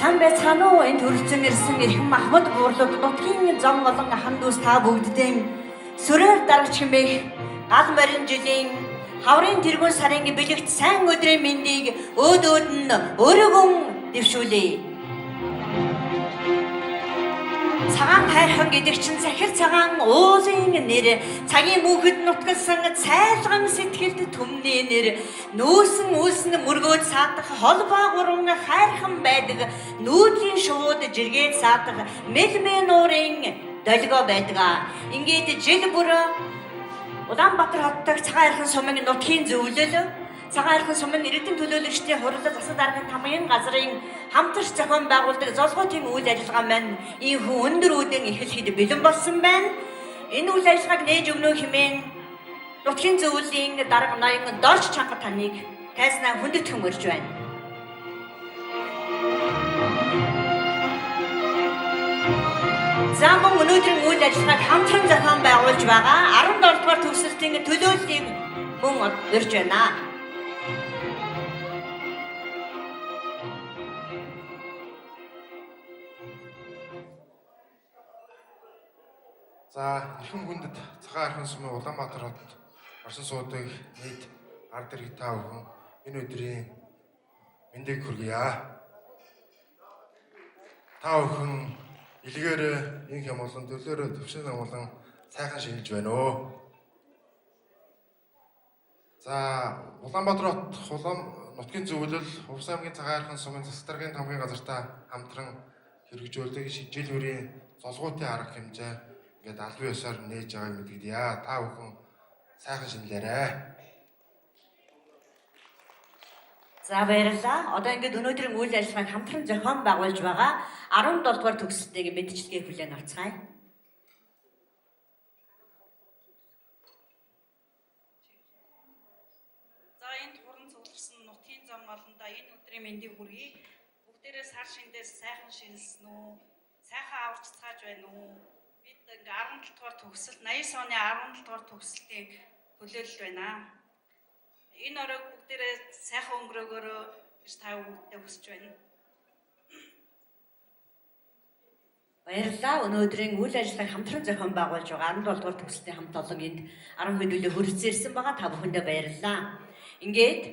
Сайн байцгаана уу? Энд хүрэлцэн ирсэн эрхэм Махмуд буурлууд нутгийн зам болон хан дүүс та бүгддээ сүрээр дарагч хэмээх гал морин жилийн хаврын тэргүүн сарын бэлэгт сайн өдрийн мэндийг өөдөөд нь өргөн дэвшүүлье. Цагаан хайрхан гэдэг чинь захир цагаан уулын нэр, цагийн мөнхөд нутгалсан цайлган сэтгэлд түмний нэр, нүүсэн үлсэн мөргөөд саадах холбоо гурван хайрхан байдаг, нүүдлийн шууд жиргээд саадах мэлмэ нуурын долгио байдаг. Ингээд жил бүр Улаанбаатар хоттой цагаан хайрхан сумын нутгийн зөвлөл, цагаан хайрхан сумын иргэдийн төлөөлөгчдийн хурлал засаг даргын тамгын газрын хамтарч зохион байгуулдаг золгоотын үйл ажиллагаа маань ийхүү өндөр үдэн эхлэхэд бэлэн болсон байна. Энэ үйл ажиллагааг нээж өгнө хэмээн нутгийн зөвлөлийн дарга ноён Дорж чанга таныг тайзнаа хүндэтгэн мөрж байна. Замбан өнөөдрийн үйл ажиллагааг хамтран зохион байгуулж байгаа 17 дугаар төгсөлтийн төлөөллийг мөн урьж байна. За, эрхэм хүндэт цагаан хайрхан сумын Улаанбаатар хотод орсон суудаг нийт ард иргэд та бүхэн энэ өдрийн мэндийг хүргье. Та бүхэн илгээрээ инх юм болон төлөөрөө төвшин амгалан сайхан шинжилж байна уу. За, Улаанбаатар хот Улаан нутгийн зөвлөл Увс аймгийн цагаан хайрхан сумын засаг даргын тамгын газартаа хамтран хэрэгжүүлдэг жил бүрийн золгоотын арга хэмжээ ингээд албан ёсоор нээж байгааг мэдгийе. Та бүхэн сайхан шинэлээрэй. За баярлалаа. Одоо ингээд өнөөдрийн үйл ажиллагааг хамтран зохион байгуулж байгаа 17 дугаар төгсөлтийг мэдчилгээ хүлээн авцгаая. За энд хуран цугларсан нутгийн зам олондоо энэ өдрийн мэндийг хүргэе. Бүгдээрээ сар шиндээс сайхан шинэлсэн үү? Сайхан аварч цааж байна уу? Бид ингээ 17 дугаар төгсөлт 80 оны 17 дугаар төгсөлтийн төлөөлөл байна. Энэ оройг бүгдээрээ сайхан өнгөрөөгөөрөө гэж та бүгдээ хүсэж байна. Баярлалаа. Өнөөдрийн үйл ажиллагааг хамтран зохион байгуулж байгаа 17 дугаар төгсөлтийн хамт олон энд 10 хөдөлгөөн хүрэлцэн ирсэн байгаа. Та бүхэндээ баярлалаа. Ингээд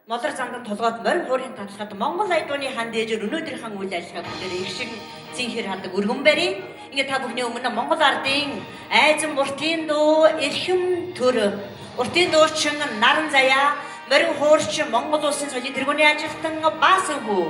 Молор замдан толгойд морин хуурын татлахад Монгол айдууны хан дээжээр өнөөдрийнхээ үйл ажиллагаа бүгдээр их шиг цэнхэр хадаг өргөн барь. Ингээд та бүхний өмнө Монгол ардын айзан уртын дуу эрхэм төр уртын дуучин наран заяа морин хуурч Монгол улсын соёлын тэргүүний ажилтан Баасан хүү.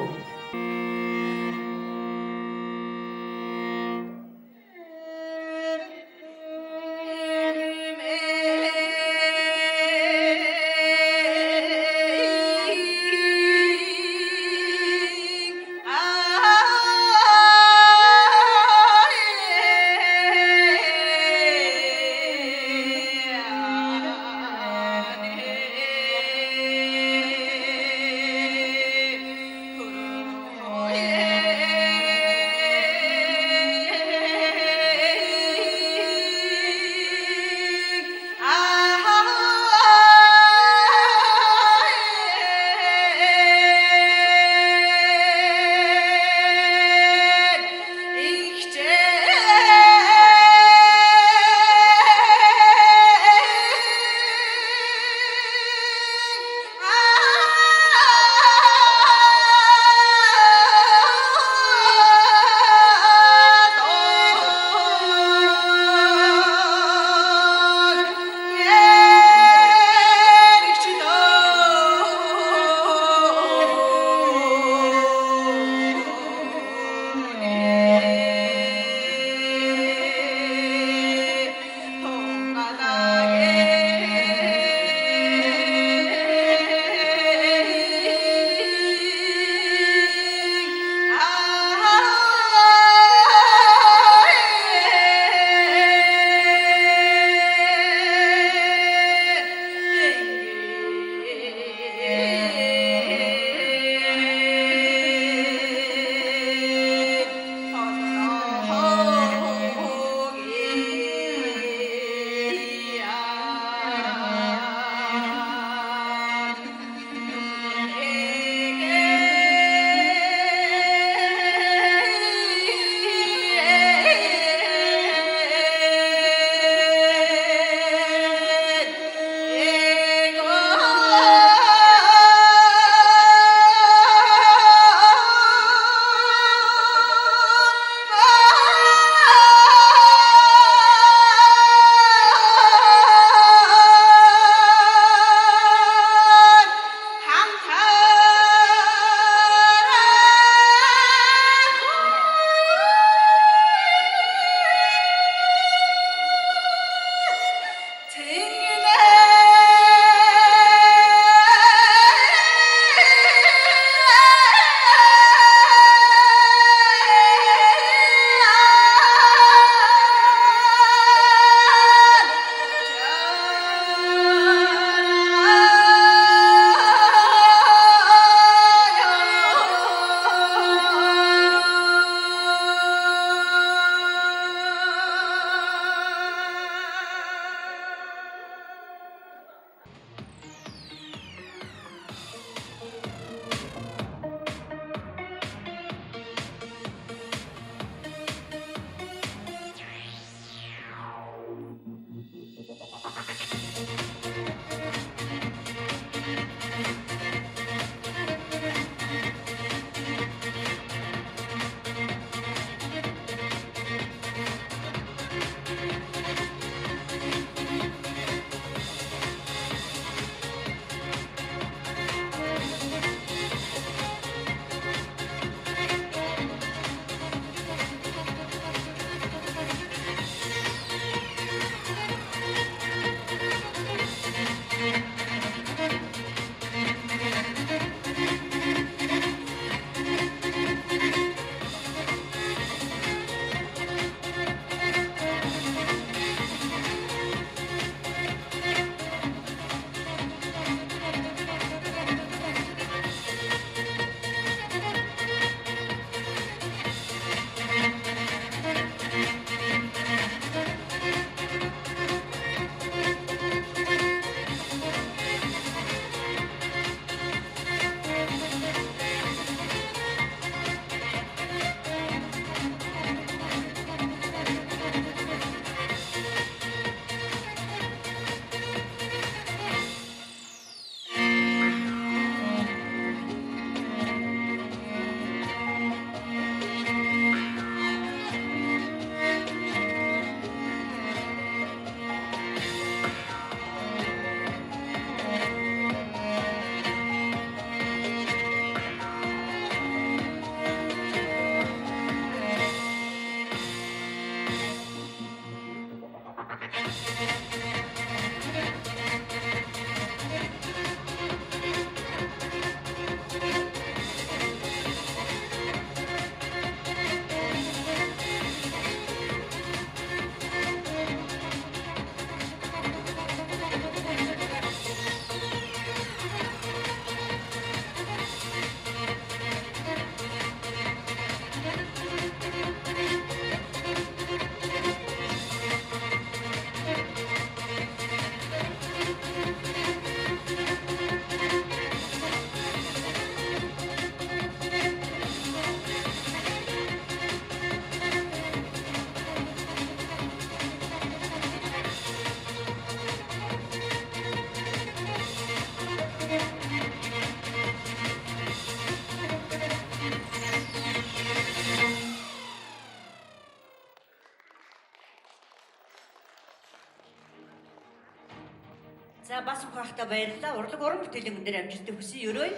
За бас ухаахтай баярлалаа. Урлаг уран бүтээлийн өндөр амжилтыг хүсье өрөөе.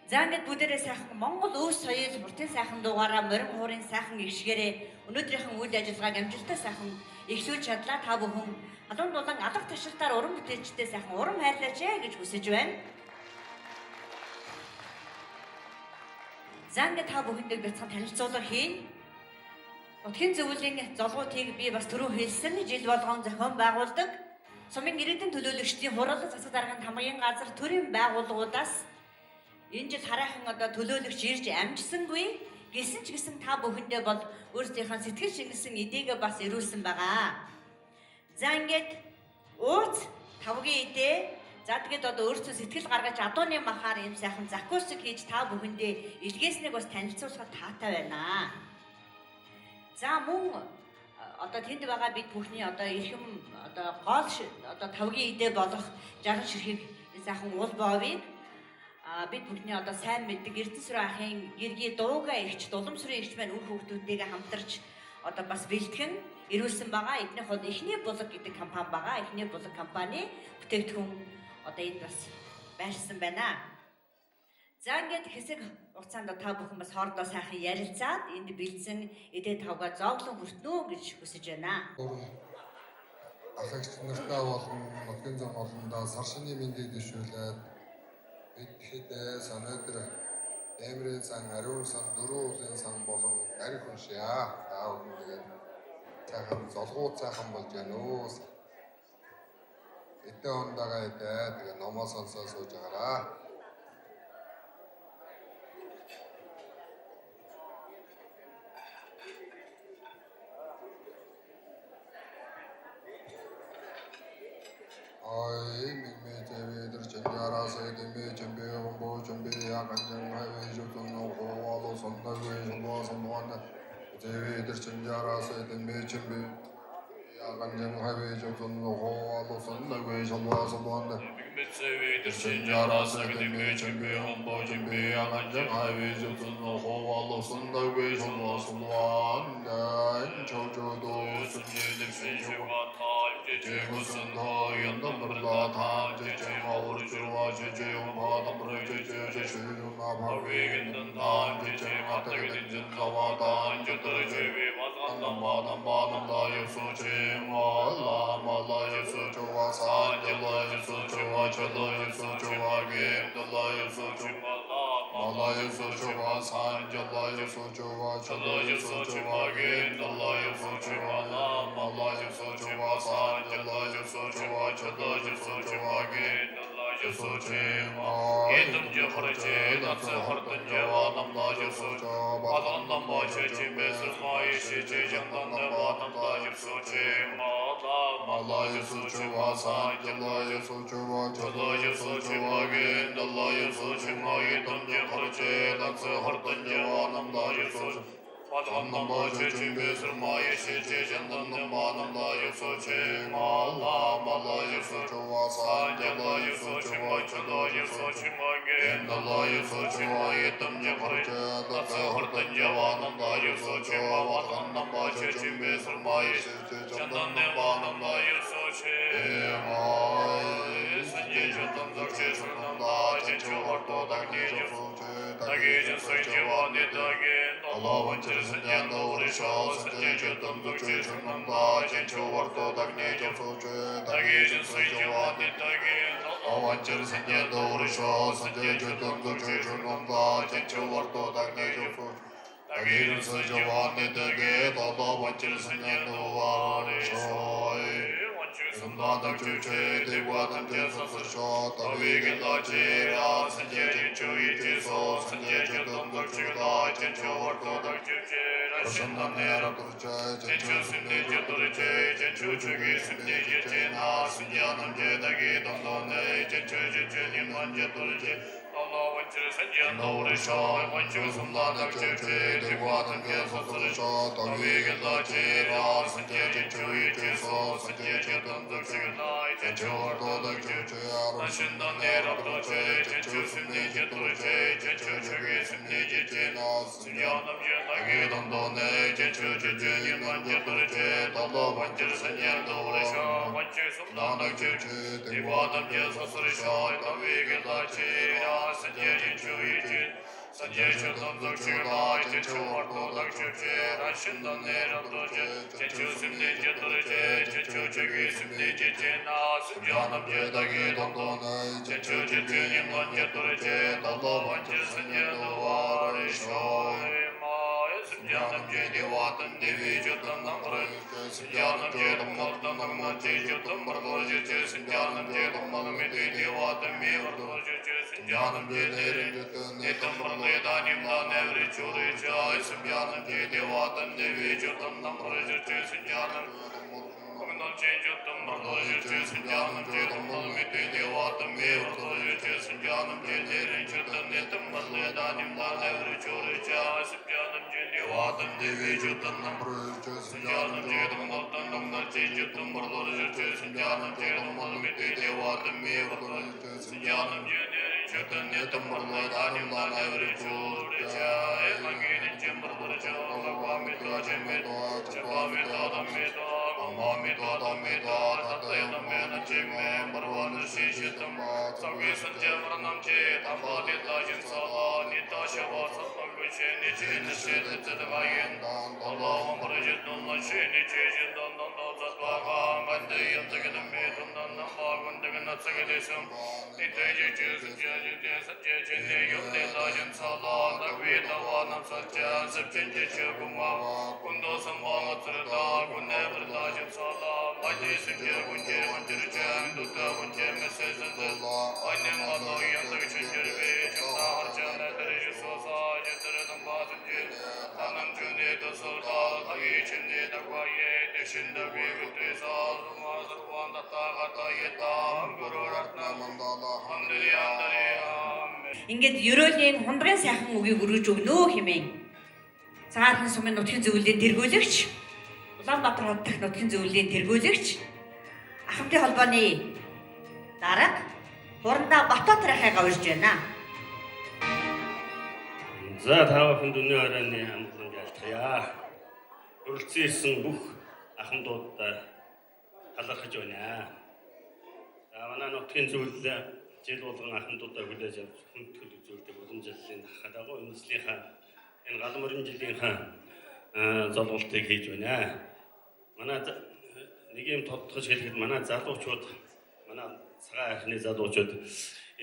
За ингээд бүгдээрээ сайхан Монгол өвс соёл бүртээ сайхан дугаараа морин хуурын сайхан ишгээрээ өнөөдрийнхэн үйл ажиллагааг амжилттай сайхан эхлүүлж чадлаа. Та бүхэн алуун дулаан алга ташилтаар уран бүтээлчтэй сайхан урам хайрлаач гэж хүсэж байна. За ингээд та бүхэндээ бяцхан танилцуулга хийн. Нутгийн зөвлөлийн золгоотыг би бас түрүү хэлсэн жил болгон зохион байгуулдаг. Сумын ирээдүйн төлөөлөгчдийн хурал засаг даргын хамгийн газар төрийн байгууллагуудаас энэ жил хараахан төлөөлөгч ирж амжсангүй гэсэн ч гэсэн та бүхэндээ бол өөрсдийнхээ сэтгэл шингэсэн эдээгээ бас ирүүлсэн байгаа. За ингээд ууц тавгийн эдээ за тэгээд өөрсдөө сэтгэл гаргаж адууны махаар юм сайхан закуск хийж та бүхэндээ илгээснийг бас танилцуулахад таатай байна. За мөн тэнд байгаа бид бүхний эрхэм гол тавгийн эдээ болох жаргал ширхэг сайхан уул боовыг бид бүхний сайн мэддэг Эрдэнэсрүү ахын гэргий дууга ирч дуламсрын ирч маань үр хүүхдүүдтэйгээ хамтарч бас бэлтгэн ирүүлсэн байгаа. Эднийх бол эхний булаг гэдэг компани байгаа. Эхний булаг компани бүтээгдэхүүн энд бас байршсан байна. За ингээд хэсэг хугацаанд та бүхэн бас хоорондоо сайхан ярилцаад энд бэлдсэн эдээ тавгаа зооглон хүртнө гэж хүсэж байна. Ахлагч нартаа болон нутгийн зам олондоо сар шинийн мэндийг дэвшүүлээд бид хэд санаадөр Эмрийн сан, Ариун сан, Дөрвөн уулын сан болон арх уншия. Та бүхэн тэгээд цаахан золгуу цаахан болж байна уу? Эдээ ондагаа тэгээд номоо сонсоо сууж байгаараа. Ингээд ерөөлийн хундгын сайхан үгийг өргөж өгнө хэмээн Цагаатны сумын нутгийн зөвлөлийн тэргүүлэгч, Улаанбаатар хот дахь нутгийн зөвлөлийн тэргүүлэгч, Ахмадын холбооны дарга Хурандаа Батбаатар ахыгаа урьж байна. За таавахын дүний оройны амглан ялтгая. Хүрэлцэн ирсэн бүх ахмадуудаа талархаж байна. За манай нутгийн зөвлөлөө жил болгон ахмадуудаа хүлээж авч хүндэтгэл үзүүлдэг улам жилийн хадагуу үндэслийнхаа энэ галмарын жилийнхаа золголтыг хийж байна. Манай нэг юм тодтогч хэлэхэд манай залуучууд, манай цагаан архины залуучууд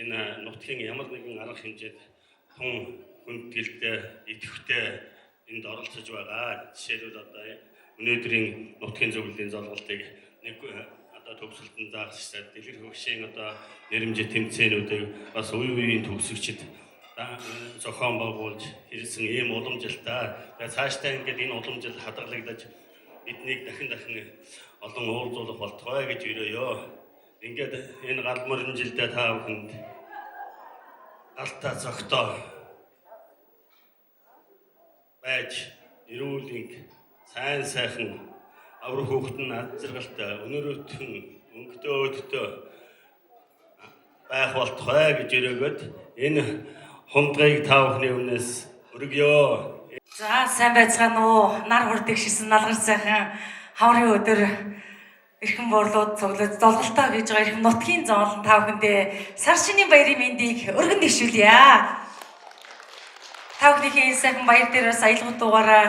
энэ нутгийн ямар нэгэн арга хэмжээд тун хүндгэлтэй, идэвхтэй энд оролцож байгаа. Жишээлбэл одоо өнөөдрийн нутгийн зөвлөлийн золголтыг нэг одоо төгсгөлтөнд заагсаад дэлгэр хөгшийн одоо нэрмжит тэмцээнүүдийг бас үе үеийн төгсөгчд зохион байгуулж ирсэн ийм уламжилтай. Тэгээ цаашдаа ингээд энэ уламжил хадгалагдаж биднийг дахин олон уулзуулах болтугай гэж өрөөё. Ингээд энэ галмарын жилдээ та бүхэнд алтаа цогтоо байж эрүүлийн сайн сайхан аврах хүүхдэн ад зэрэгэлтэй өнөрөтхөн өнгөтөөдтэй байх болтугай гэж өрөөгд энэ хундгыг та бүхний өмнөөс өргөё. За сайн байцгаана уу? Нар хүрдэг шисэн налгар сайхан хаврын өдөр эрхэм борлууд цуглаж золголтоо хийж байгаа эрхэм нутгийн зоолон та бүхэндээ сар шинийн баярын мэндийг өргөн дэвшүүлье. Та бүхнийхээ энэ сайхан баяр дээр бас аялгууд дугаараа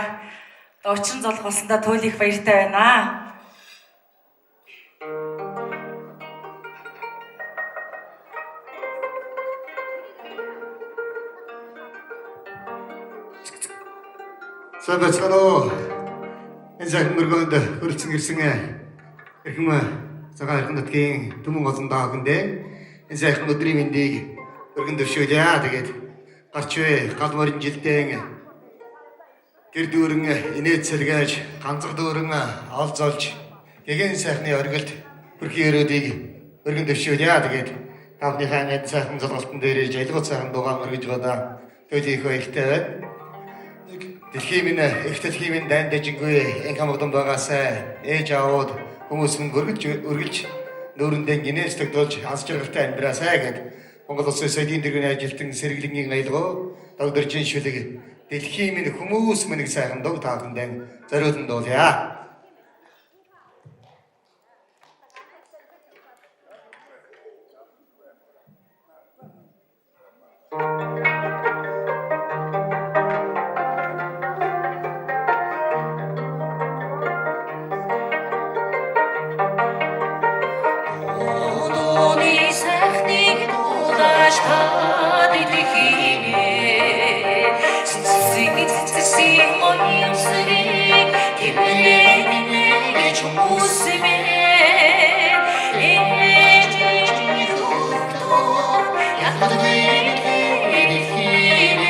учран золох болсондоо туйлын их баяртай байна. Сайн байцгаана уу? Энэ сайхан мөргөнд хүрэлцэн ирсэн эрхэм цагаан архин нутгийн түмэн олон даа хүндээ энэ сайхан өдрийн мэндийг өргөн дэвшүүлье. Тэгээд гарч вэ галмарын жилдээ гэр дүүрэн инээд сэргээж ганцхан дүүрэн олзолж гэгэн сайхны оргилд хүрхий өрөөдийг өргөн дэвшүүлье. Тэгээд та бүхнийхээ энэ сайхан золголтын дээр аялгууд сайхан дугаан өргөж байгаа туйлын их баяртай байна. Дэлхийн минь их дэлхийн минь дайн дэжингүй энэ хамгадан байгаасай ээж аауд хүмүүс минь өргөж нүүрэндээ гинээс тогтоолж аз жаргалтай амьдраасай гэд Монгол Улсын соёлын тэргүүний ажилтан сэргэлэнгийн аялгаа дагдаржин шүлэг дэлхийн минь хүмүүс минь сайхан дуу тааханд зориулсан дуулъя. Одооны сайхныг дуулаж та дэлхиймээ Цэцэг оюусыг тэмнэлээ чумусмээ Ээжийн хөвгтөө ядгүй дэлхиймээ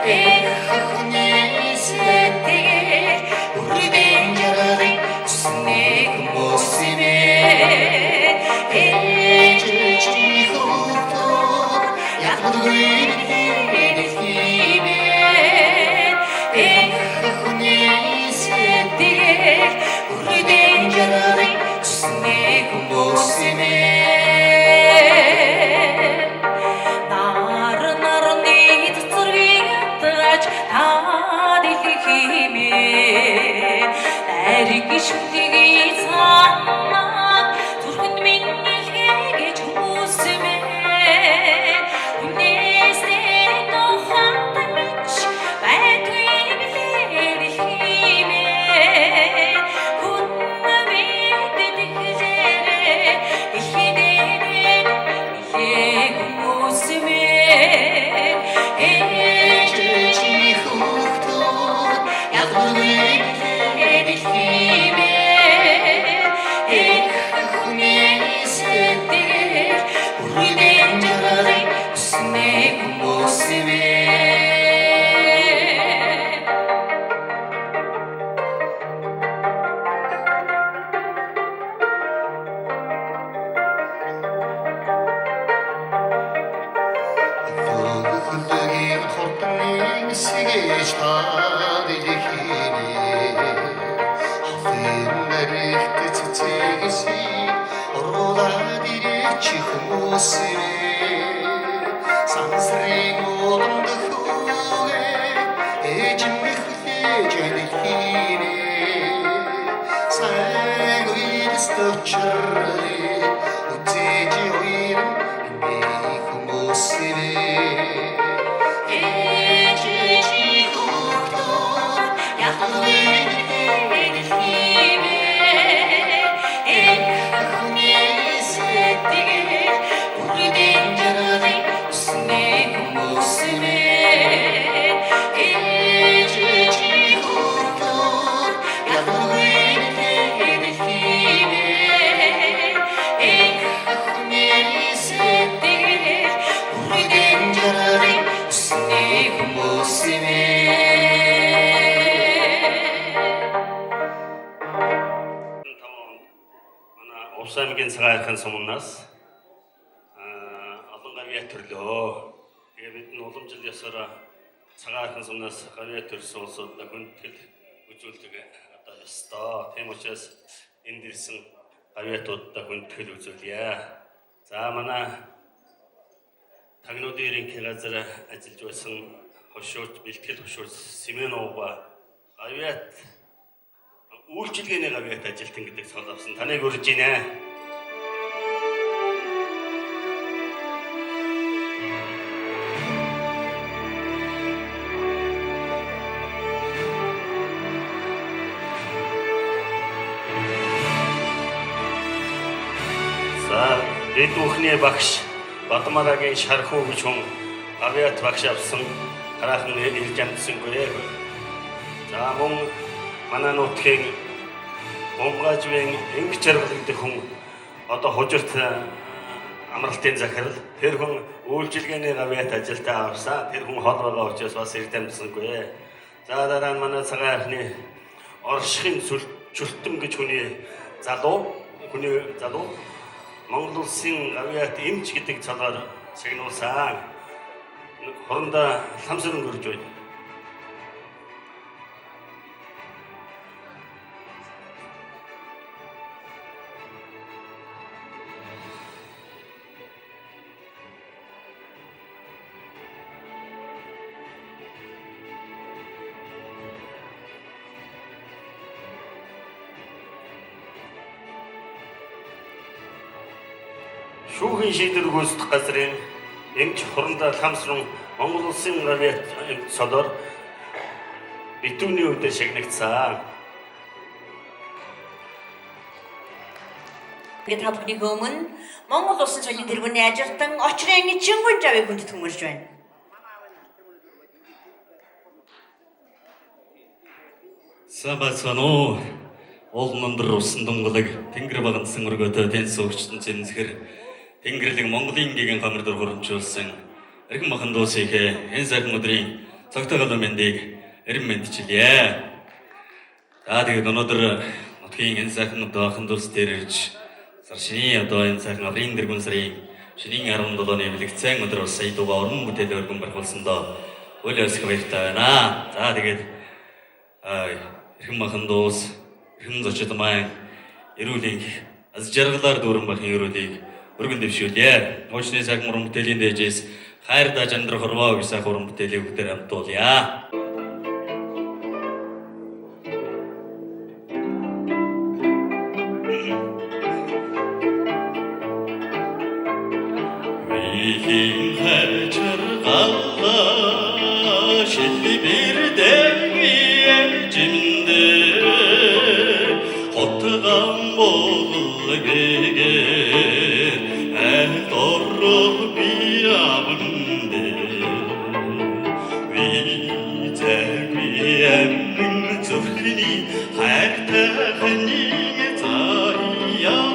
Эх хүний сэтгэл үрдэн жаргал үснэг мөсмээ Ээжийн хөвгтөө ядгүй дэлхиймээ Эх хүний сэтгэл үрдэн жаргал үснэг мөсмээ Нарны цэцэргийг тааж та дэлхиймээ Ариг шүтгийг цаанаа зүрхэнд миний хийж хүмүүсмээ Үнээсээ тохандагч байдгүй билээ дэлхиймээ Хүн мэддэхлээрээ ихидээд ихээ хүмүүсмээ Ээжийн хөвгтөө ядгүй дэлхиймээ Эх хүний сэтгэл үрдэн жаргал үснэг мөсмээ Хөлдөгийн хурдан сэгэж та дэлхиймээ Хавын мэрэгт цэцэгсийг оруулаад ирээч хүмүүсээ Сансрын уламд хүүгээ ээжин мэхлээж дэлхиймээ Сайн уйдс төчрээ үтэж уйран энэ хүмүүсээ Ээжийн хөвгтөө ядгүй дэлхиймээ Эх хүний сэтгэл үрдэн жаргал үснэг мөсмээ Ээжийн хөвгтөө ядгүй дэлхиймээ Эх хүний сэтгэл үрдэн жаргал үснэг мөсмээ Улсын аймгийн цагаан архын сумнаас олон гавьяа төрлөө. Тэгээ бид нь уламжлал ёсоор цагаан архын сумнаас гавьяа төрсөн улсуудад хүндэтгэл үзүүлдэг одоо ёстой. Тийм учраас энд ирсэн гавьяатуудад хүндэтгэл үзүүлье. За манай Тагнуудын ерөнхий газар ажиллаж байсан хошуурч бэлтгэл хошуурч Семенова гавьяат үйлчилгээний гавьяат ажилтан гэдэг цол авсан. Таныг урьж гинэ. За, эд бүхний багш Бадмарагийн Шархуу гэж хүн гавьяат багш авсан хараахан ирж амтсангүй. За мөн манай нутгийн Бомгажвын инг жаргал гэдэг хүн одоо хужирт амралтын захирал тэр хүн үйлчилгээний гавьяат ажилтаа авсан. Тэр хүн хол байгаа учраас бас ирж амтсангүй. За дараа нь манай цагаан архны оршихын чөлтөн гэж хүний залуу Монгол Улсын гавьяат эмч гэдэг цагаар шагнуулсан. Хорондоо ламсрын гөрж байна. шүүхийн шийдвэр гүйцэтгэх газрын эмч хурандаа хамсран Монгол Улсын эмч содор битүүний өвдөр шигнэгцсэн. Ингээд та бүхний өмнө Монгол Улсын соёлын тэргүүний ажилтан очрын Чингүн Жавыг хүнд төмөрж байна. Сабацано олнондөр усан дунгалаг тэнгэр багансан өргөдөө тэнс өгчтөн зэнзгэр тэнгэрлэг Монголын гигэн хамар дөр хурамжуулсан эргэн махан дуусихэ энэ сайхан өдрийн цагтаагаар мэндийг эрен мэдчилье. За тэгээд өнөөдөр нутгийн энэ сайхан одоохан дулс дээр ирж сар шинийн одоо энэ сайхан април дэргүн сарын шинийн 17-ны бэлэгцэн өдөр бас сая дугаар уран бүтээл өргөн бархуулсандаа өөлөөсгөө баяртай байна. За тэгээд эрхэм махан дуус эрхэм зочид маань эрүүлийн аз жаргалаар дүүрэн бахын өрөөлийг өргөн дэвшүүлье. Уучны сайхан уран бүтээлийн дээжээс хайрдаа жандрах хорвоо гэж сайхан уран бүтээлийг бүгдээр хамтуулъя. Вихийн хайчаргалла шилбэрдээ жимдэ хотган болгогээр айторро биавнэ ви зэвиэм зүрхний хайртайхны заяа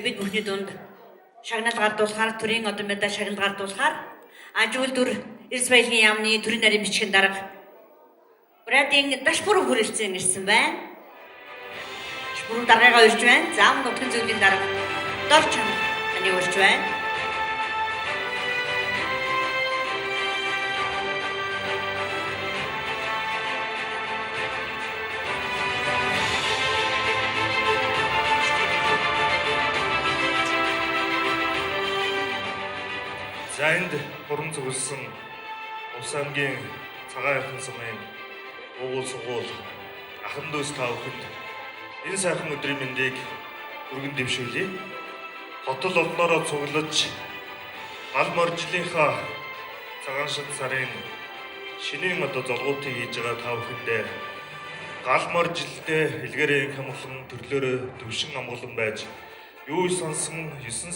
Бид бүхний дунд шагнал гардуулахаар төрийн одон мэдээ шагнал гардуулахаар ажуулдүр эрс баялагын яамны төрийн нарийн бичгийн дарга Брадийн дашбур хүрэлцэн ирсэн байна. Дашбур даргаагаа урьж байна. Зам нутгийн зөвлөлийн дарга Дорч таны урьж байна. За энд уран зөвлөсөн Улс аймгийн цагаан эрдэнэ сумын уугуул сугуул ахын дүүс та бүхэнд энэ сайхан өдрийн мэндийг өргөн дэвшүүлье. Хотол олноороо цуглаж гал моржлынхаа цагаан шат сарын шинийн золгоотыг хийж байгаа та бүхэндээ гал моржилтэй илгээрийн хамглан төрлөөрөө төвшин амгалан байж юу сонсон 9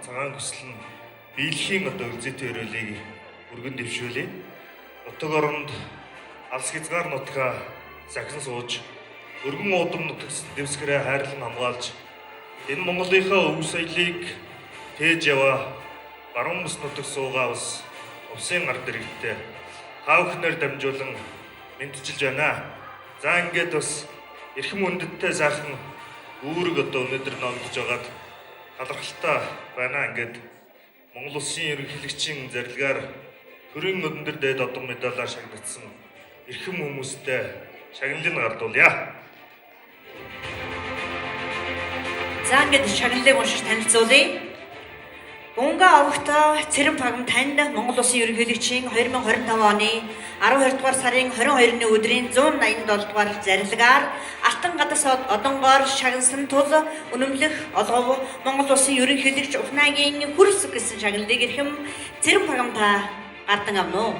цагаан хүсэл нь биелэхийн үлзийтэй өрөөлийг өргөн дэвшүүлье. Нутаг оронд алс хязгаар нутгаа сахин сууж өргөн удам нутагс дэвсгэрээ хайрлан хамгаалж энэ Монголынхаа өв соёлыг тээж яваа баруун бүс нутаг суугаа ус усын ард иргэдтэй та бүхнээр дамжуулан мэдчилж байна. За ингээд бас эрхэм хүндэттэй сайхан үүрэг өнөөдөр ногдож байгаад талархалтай байна. Ингээд Монгол Улсын ерөнхийлөгчийн зарилгаар төрийн өндөр дээд одон медалаар шагнагдсан эрхэм хүмүүстэй шагналыг гардуулъя. За ингээд шагналыг уншиж танилцуулъя. Унга авахта Цэрэн Пагам танд Монгол Улсын ерөнхийлөгчийн 2025 оны 12 дугаар сарын 22-ны өдрийн 187 дугаар зарилгаар Алтан гадас одонгоор шагнасан тул үнэмлэх олгов Монгол Улсын ерөнхийлөгч Ухнагийн хүрс гэсэн шагналыг эрхэм Цэрэн Пагамтай гардан авна уу?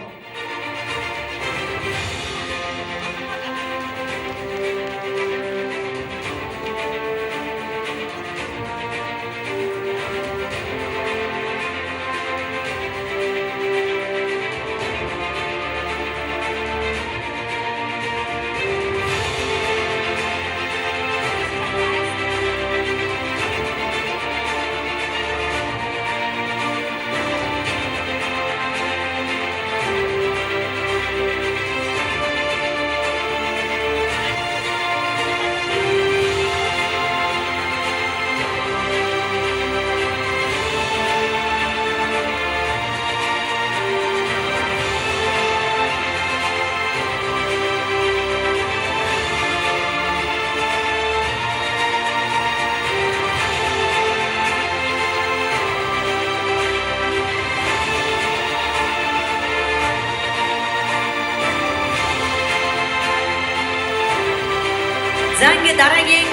За ингээд дараагийн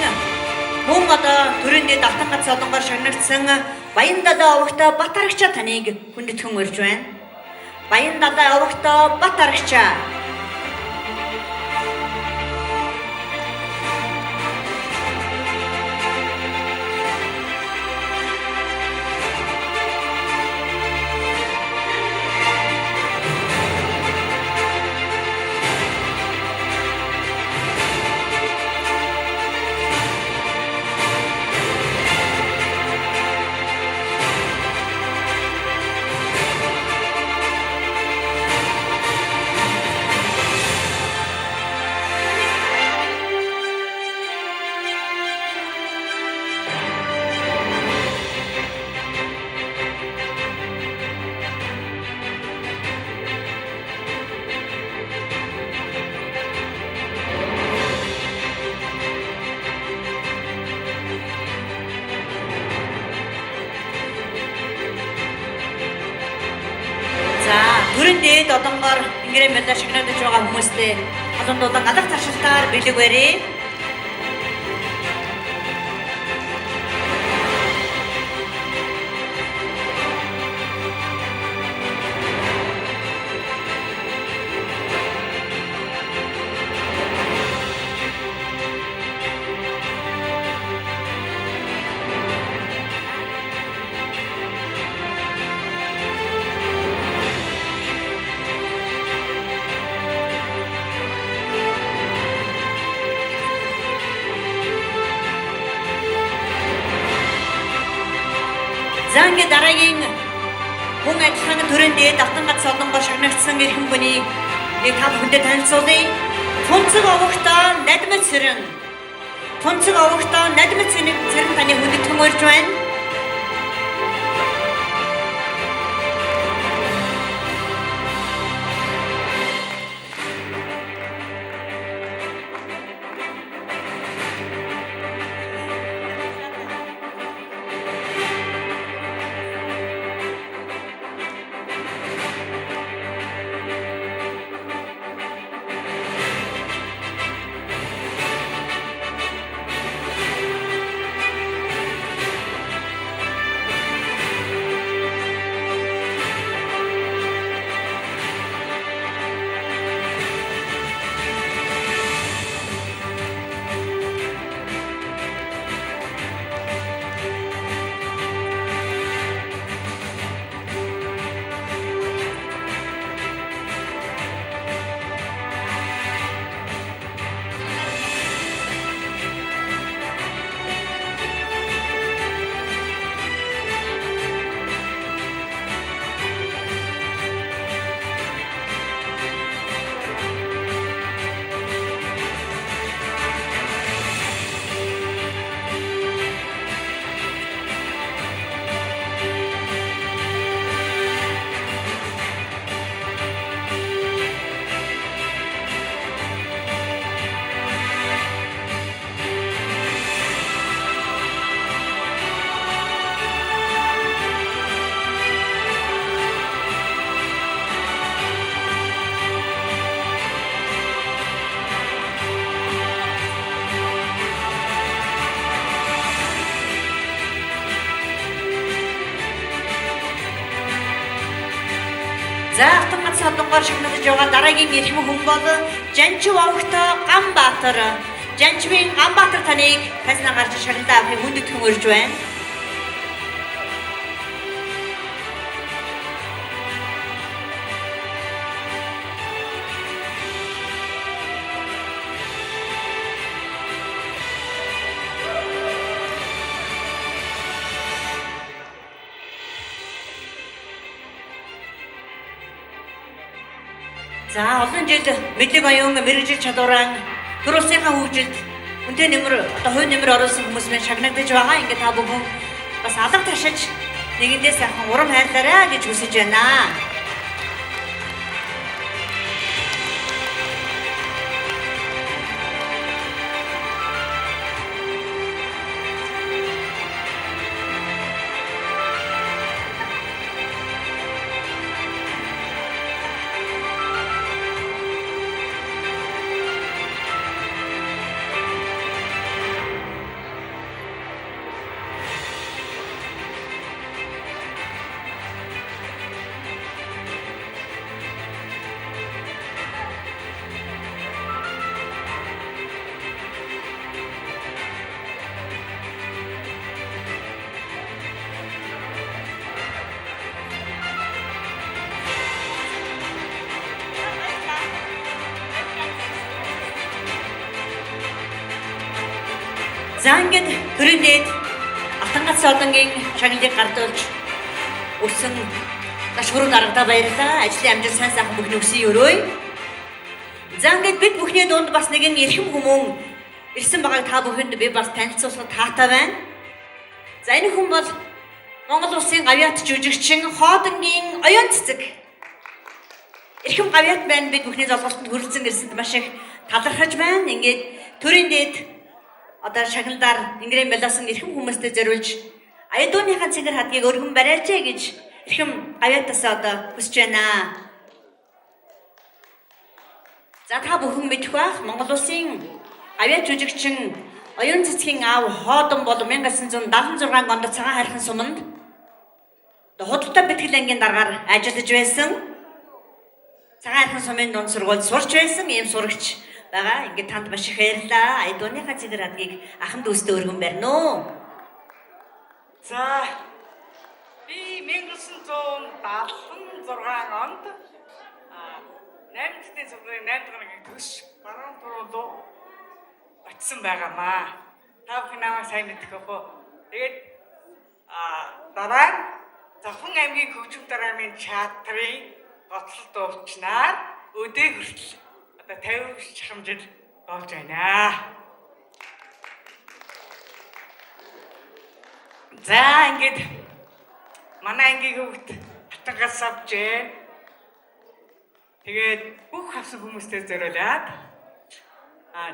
хүн төрөнд Алтан гадас одонгоор шагнагдсан Баян далай овогтой Бат арагчаа таныг хүндэтгэн урьж байна. Баян далай овогтой Бат арагчаа. Төрөнд дээд одонгоор ингэрээ медаль шагнагдаж байгаа хүмүүстэй халуун дулаан алга таршилтаар бэлэг барья. За ингээд дараагийн хүн ажиллагааны төрөнд дээд Алтан гадас одонгоор шагнагдсан эрхэм хүний нэг та бүхэндээ танилцуулъя. Тунцэг овогтой Надмит Цэрэн. Тунцэг овогтой Надмит Цэрэн таны хүндэтгэн урьж байна. За автомат содонгоор шагнаж байгаа дараагийн эрхэм хүн бол Жанчив овогтой Ганбаатар. Жанчивын Ганбаатар таныг таснаа гарч шагналаа авахыг хүндэтгэн урьж байна. За олон жил мэдлэг оюун мэрэгжил чадвараа төрөлсийнхаа хөгжилд үнтэй нэмэр одоо хувь нэмэр оруулсан хүмүүс мэн шагнагдаж байгаа. Ингээд та бүхэн бас алга ташиж нэгэндээ сайхан урам хайрлаарай гэж хүсэж байна. За ингээд төрийн дээд Алтангаас одонгийн шагналыг гардуулж өссөн гашгүрэн аргадаа баярлалаа. Ажлын амжилт сайн сайхан бүхний өсөй өрөөй. За ингээд бид бүхний дунд бас нэгэн эрхэм хүмүүн ирсэн байгааг та бүхэнд би бас танилцуулахад таатай байна. За энэ хүн бол Монгол улсын гавьяат жүжигчин Хоодонгийн Оюун цэцэг. Эрхэм гавьяат байна бид бүхний золголтод хүрэлцэн ирсэнд маш их талархаж байна. Ингээд төрийн дээд одоо шагналаар Ингрэм Мелосын эрхэм хүмүүстэй зориулж Аяадууныхаа цэгэр хадгийг өргөн бариалжээ гэж эрхэм гавьяатаас одоо хүсэж байна. За та бүхэн мэдэх бах Монгол улсын гавьяат жүжигчин Оюун цэцгийн аав Хоодон бол 1976 онд цагаан хайрхан суманд худалдаа бэлтгэл ангийн дараагаар ажиллаж байсан. Цагаан хайрхан сумын дунд сургуульд сурч байсан ийм сурагч байгаа. Ингээд танд маш их баярлалаа. Аяадууныхаа цэгэр хадгийг ахын дүүстэй өргөн барина уу. За би 1976 онд 8 дахь сургуулийн 8 дахь ангийн төгсч баруун туруу очсон байгаамаа. Та бүхэн намайг сайн мэдэх үү? Тэгээд дараа Завхан аймгийн хөгжим дараамын театрын гоцлол дуучнаар өдөө хүртэл одоо 50 чамжил болж байна. За ингээд манай ангийн хөвгт хатангаас авчээ. Тэгээд бүх хавсан хүмүүстэй зориулаад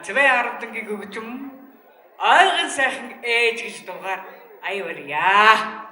Цэвэ Ардынгийн хөгжим ойгон сайхан ээж гэж дугаар аяарья.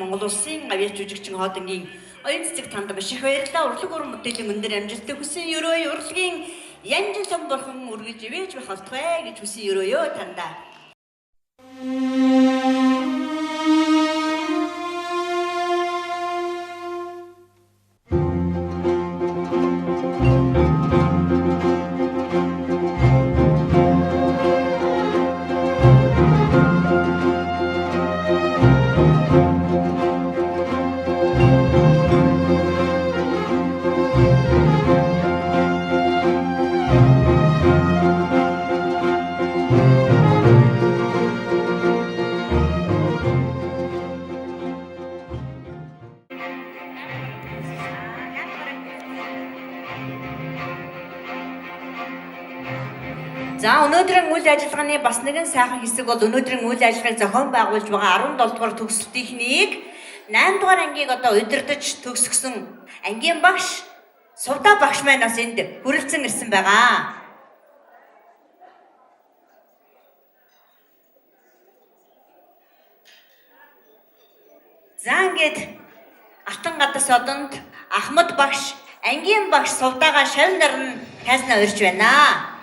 Монгол Улсын авиач жүжигчин хоодонгийн оюун цэцэг танд маш их баярлалаа. Урлаг уран бүтээлийн өндөр амжилттай хүсэн ерөө урлагийн янжин сан бурхан үргэлж ивэж байх болтугай гэж хүсэн ерөөё тандаа. За өнөөдрийн үйл ажиллагааны бас нэгэн сайхан хэсэг бол өнөөдрийн үйл ажиллагааг зохион байгуулж байгаа 17 дугаар төгсөлтийнхнийг 8 дугаар ангийг одоо удирдах төгсгсөн ангийн багш Сувда багш маань бас энд хүрэлцэн ирсэн байгаа. За ингээд Алтан гадас одонд Ахмад багш ангийн багш Сувдагаа шавь нарн хайснаа урьж байна.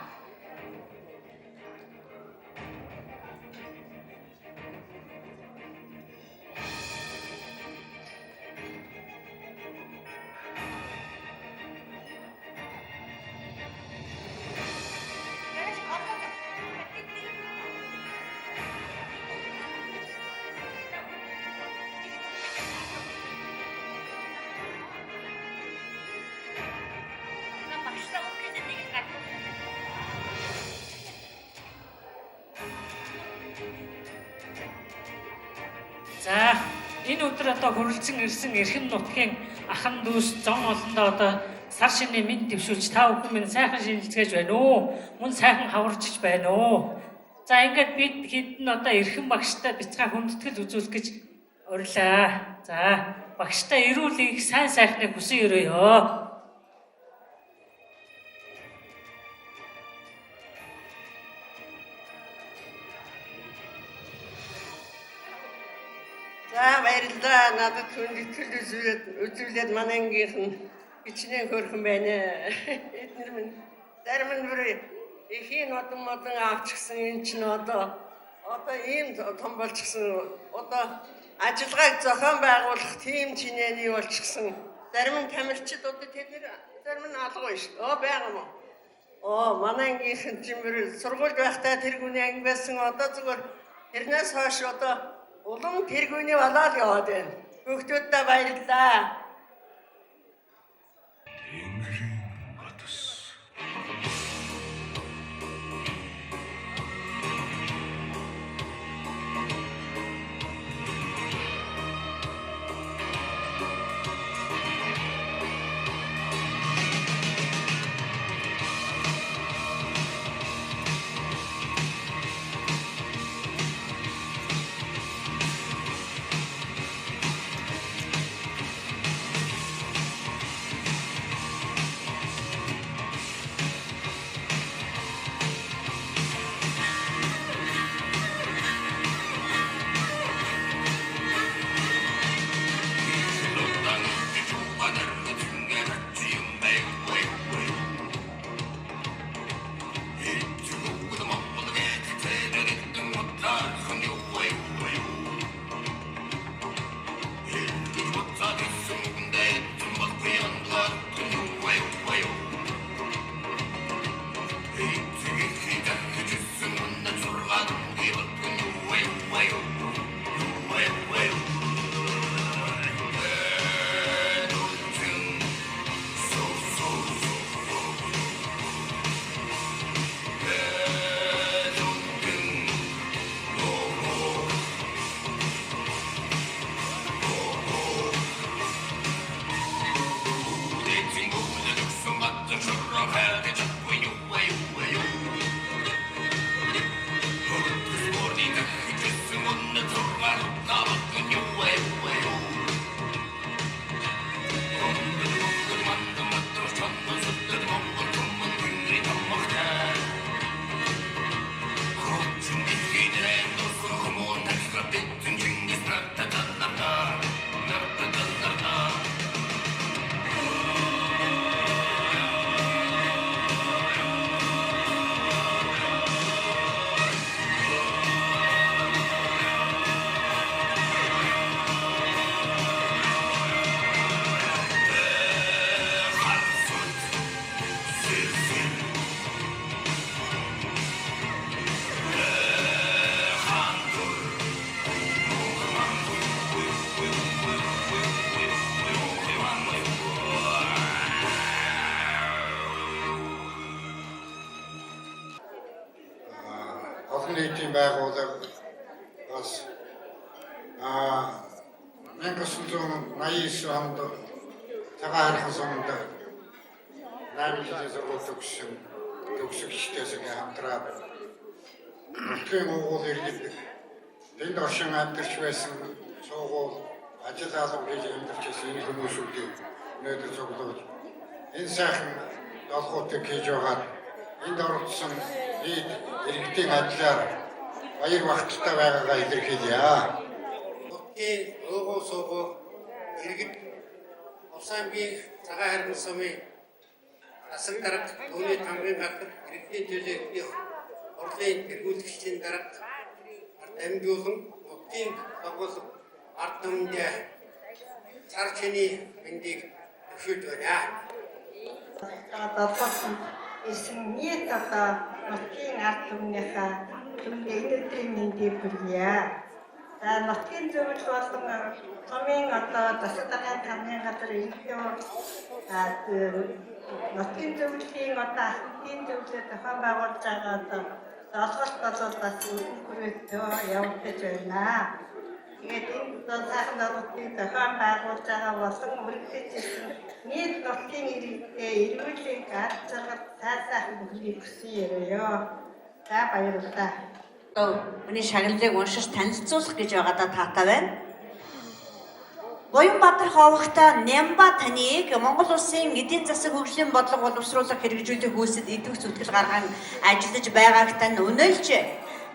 За энэ өдөр одоо хүрэлцэн ирсэн эрхэм нутгийн ахан дүүс зон олондоо одоо сар шинийн мэд дэвшүүлж та бүхэн минь сайхан шинжилгээж байна уу? Мөн сайхан хаварчиж байна уу? За ингээд бид хэдэн одоо эрхэм багштай бяцхан хүндэтгэл үзүүлэх гэж урилаа. За багштай эрүүл их сайн сайхныг хүсэн өрөөё. За баярлалаа. Надад хүндэтгэл үзүүлээд манай ангийнх нь хичнээн хөрхөн байна. Эднэр минь зарим нь бүр ихийн одон авчихсан энэ ч н одоо ийм том болчихсон. Одоо ажиллагааг зохион байгуулах тим чинээний болчихсон. Зарим нь тамирчидууд тэднэр зарим нь алга биш. Байгаа юм уу? Манай ангийнх нь чимэр сургууль байхдаа тэр хүний анги байсан. Одоо зүгээр тэрнээс хойш одоо улам тэргүүний болоод яваад байна. Хүүхдүүддээ баярлалаа. 1989 онд цагаан хайрхан суманд 8 жилийн сургууль төгсөгчдөөсөө хамтраад нутгийн уугуул иргэд тэнд оршин амьдарч байсан суугуул ажил алга хийж амьдарч байсан энэ хүмүүсүүдийг өнөөдөр цуглуулж энэ сайхан долгуудыг хийж байгаа энд оролцсон нийт иргэдийн адилаар баяр багталтай байгаагаа илэрхийлье. Нутгийн уугуул суугуул иргэд Улсын аймгийн цагаан хайрхан сумын асар дарга түүний хамгийн гадар иргэдийн төлөөллийн урлын тэргүүлэгчдийн дарга дамжуулан нутгийн байгуул ард түмэндээ цар чиний мэндийг төвшүүлж байна. Долгоосон ирсэн нийт одоо нутгийн ард түмнийхээ түмний өдрийн мэндийг хүргье. За нутгийн зөвлөл болон сумын одоо засаг даргын тамирын газар иргэдийн нутгийн зөвлөлийн одоо ахын зөвлөлөд зохион байгуулж байгаа одоо олголт болоод бас үхэн хүрээлтөө явагдаж байна. Тэгээд энэ сайхан долгуудыг зохион байгуулж байгаа болон үргэлжлэж ирсэн нийт нутгийн иргэдээ эрүүлийн арга заргал сайхан бүхнийг хүсэн ярёо. За баярлалаа. Миний шагналыг уншиж танилцуулах гэж байгаадаа таатай байна. Буянбаатар ховогтой Нямба таныг Монгол Улсын эдийн засаг хөгжлийн бодлого боловсруулах хэрэгжүүлэх үүсэд идэвх зүтгэл гарган ажиллаж байгааг тань үнэлж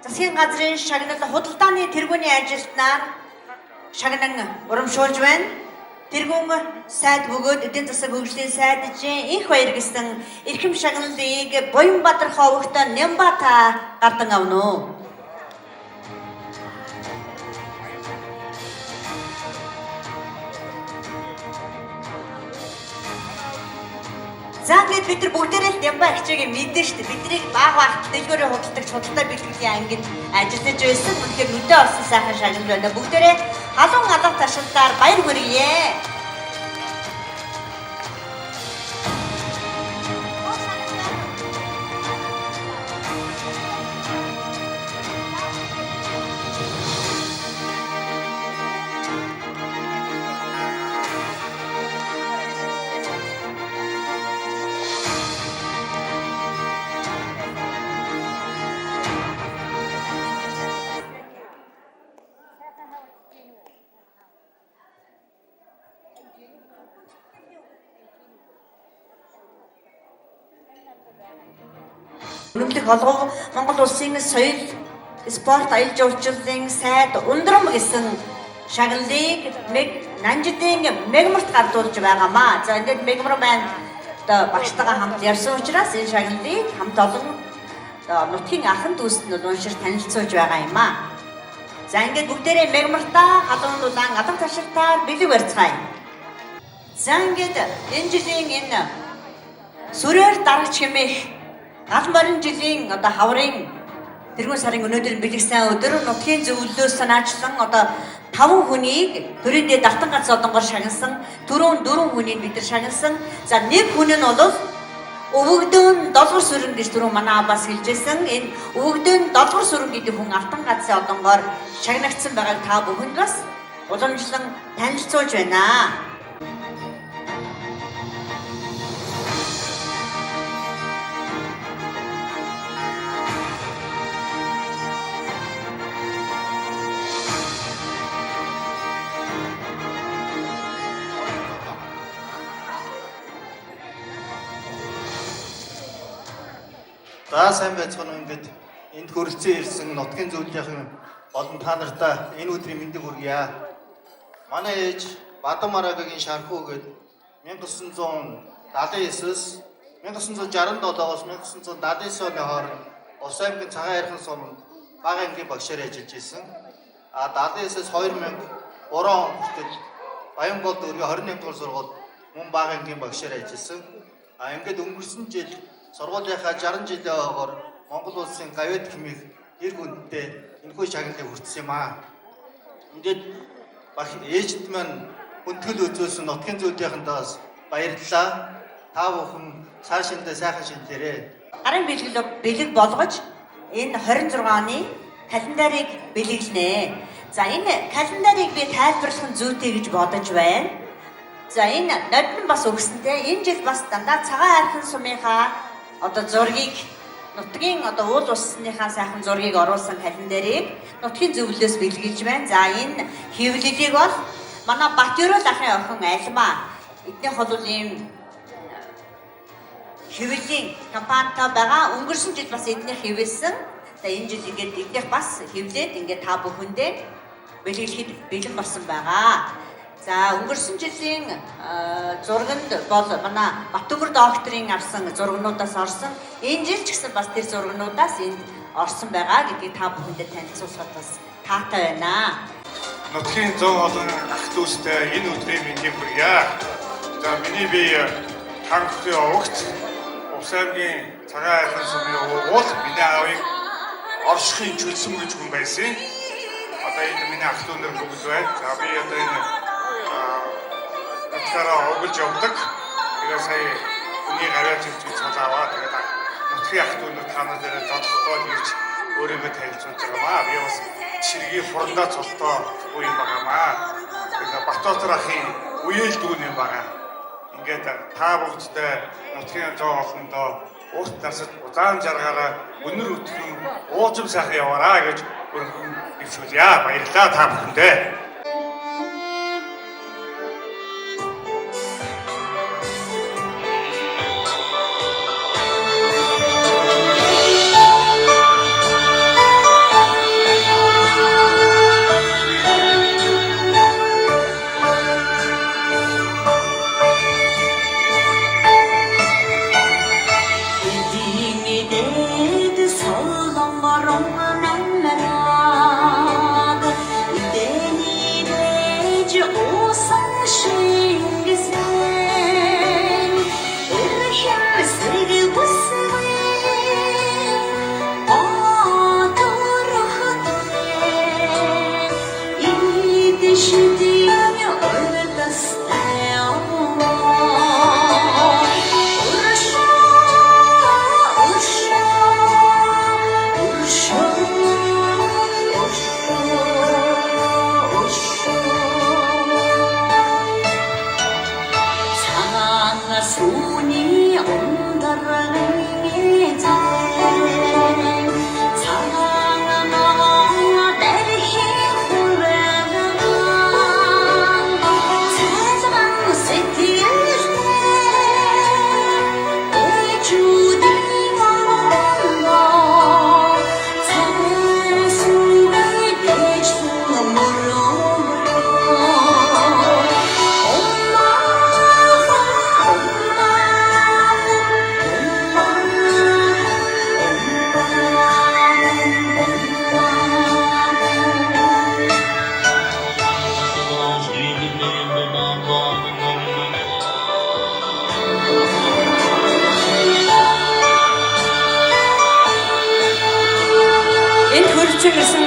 засгийн газрын шагнал худалдааны тэргүүний ажилтнаар шагнан урамшуулж байна. Тэргүүн сайд бөгөөд эдийн засаг хөгжлийн сайдчийн их баяр гэсэн эрхэм шагналыг Буянбаатар ховогтой Нямба та гардан авна уу? За тэгээд бид нар бүгдээрээ л Нямба хичээгээ мэдэн шүү дээ. Биднийг баг багт дэлгүүрийн худалдагч худалдаа бэлтгэлийн ангид ажиллаж байсан. Үнэхээр нүдэ орсон сайхан шагнал байна. Бүгдээрээ халуун алга ташаалтаар баяр хүргье. Үнэмлэх олгоо Монгол Улсын соёл, спорт, аялал жуулчлалын сайд ундрам гэсэн шагналыг Нанжидын мегмарт гардуулж байгаамаа. За ингээд мегмар маань одоо багштайгаа хамт ярьсан учраас энэ шагналыг хамт олон нутгийн ахын дүүсэнд уншиж танилцуулж байгаа юм аа. За ингээд бүгдээрээ мегмартаа халуун дулаан алга ташаалтаар бэлэг барьцгаая. За ингээд энэ жилийн энэ сүрээр дарагч хэмээх галан борин жилийн одоо хаврын тэргүүн сарын өнөөдөр бэлэгсэн өдөр нутгийн зөвлөлөөс санаачлан одоо 5 хүнийг төрөндөө давтан гац одонгоор шагнасан, 4 хүнийг бид нар шагнасан. За нэг хүн нь бол өвөгдөн долгор сүрэн гэж түрүү манай абаас хэлжсэн. Энэ өвөгдөн долгор сүрэн гэдэг хүн автан гацын одонгоор шагнагдсан байгааг та бүхэнд бас уламжлан танилцуулж байна. За сайн байцгаана уу ингээд энд хөрөлцөн ирсэн нутгийн зөвлөлийн болон та нартай энэ өдрийн мэндийг хүргье. Манай ээж Бадан Марагагийн шархуу гээд 1979-с 1967-оос 1979 оны хооронд Улсын аймгийн цагаан хайрхан суманд бага ангийн багшаар ажиллаж исэн. 79-с 2003 он хүртэл Баянгол дүүргийн 21 дугаар сургуульд мөн бага ангийн багшаар ажилласан. Ингээд өнгөрсөн жил сургуулийнхаа 60 жилийн ойгоор Монгол Улсын гавьяд хэмээх эр хүндтэй энэхүү шагналыг хүртсэн юм аа. Ингээд ээжд маань хүндэтгэл үзүүлсэн нутгийн зөвлөлийнхэнээс баярлалаа. Та бүхэн цаашиндээ сайхан шинжлээрээ. Гарын бэлэг болгож энэ 26 оны календарыг бэлэглэнэ. За энэ календарыг би тайлбарлах нь зүйтэй гэж бодож байна. За энэ нодон бас өгсөнтэй энэ жил бас дандаа цагаан хайрхан сумынхаа одоо зургийг нутгийн одоо уул улсныхаа сайхан зургийг оруулсан календарыг нутгийн зөвлөлөөс бэлгэлж байна. За энэ хэвлэлийг бол манай Батөрөл ахын охин Алма эднийх бол ийм хэвлэлийн компанитай байгаа. Өнгөрсөн жил бас эднийх хэвлсэн. За энэ жил ингээд эднийх бас хэвлээд ингээд та бүхэндээ бэлгэлэхэд бэлэн болсон байгаа. За өнгөрсөн жилийн зурганд бол манай Батөмөр докторийн авсан зургнуудаас орсон. Энэ жил ч гэсэн бас тэр зургнуудаас энд орсон байгаа гэдгийг та бүхэндээ танилцуулахад бас таатай байна. Нутгийн 100 олон ах дүүстэй энэ өдрийн мэндийг хүргье. За миний бие хангалттай огт Увсаймгийн цагаан хайрхан сумын уул миний аавыг оршихын чөлсөн гэж хүн байсан. Одоо энэ миний ах дүү нар бүгд байна. За би одоо энэ нутгаараа оглож явдаг. Тэгээ сая хүний гараад ирж цалааваа. Тэгээд нутгийн ах дүү нар танаа дээр додохгоо ирж өөрийгөө танилцуулж байгаамаа. Би бас чиргийн хурандаа цолтоо уу юм байгаамаа. Тэгээд Батбатар ахын үеэл дүүн юм байгаа. Ингээд та бүгдтэй нутгийн 100 олондоо урт насад удаан жаргаараа өнөр өтгөн уужим сайхан яваараа гэж өргөн дэвшүүлье. Баярлалаа та бүхэндээ.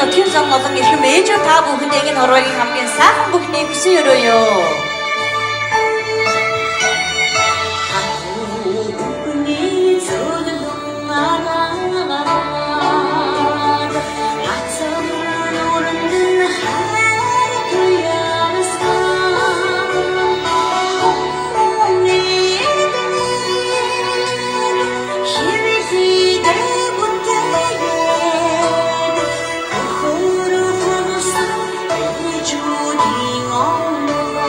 Нутгийн зам болон эрхэм ээжөө та бүхэндээ энэ хорвогийн хамгийн сайхан бүхний хүсэн өрөөё.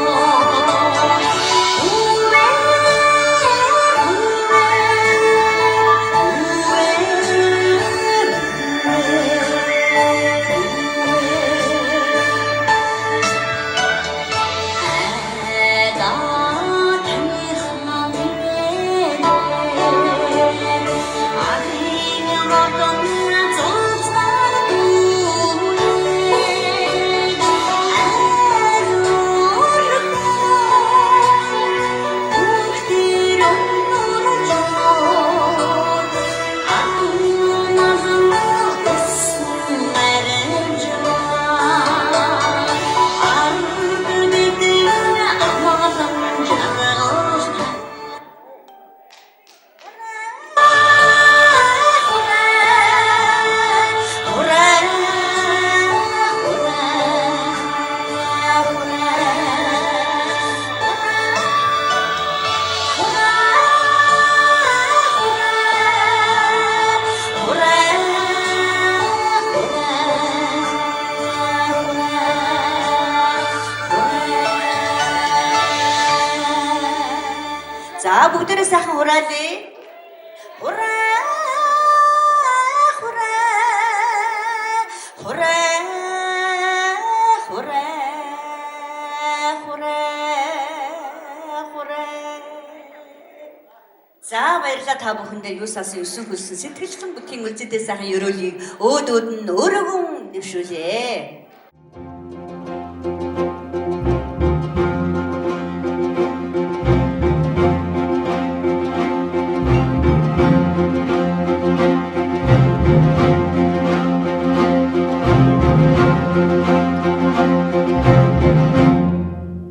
Oh За бүгдээрээ сайхан хураалъя. Хураа! Хураа! Хураа! Хураа! Хураа! Хураа! За баярлалаа та бүхэндээ юу сасан 9 хөлсөн сэтгэлхэн бүтгийн үлзэдээ сайхан ёроолыг өөд нь өөрөөгөө дэвшүүлээ.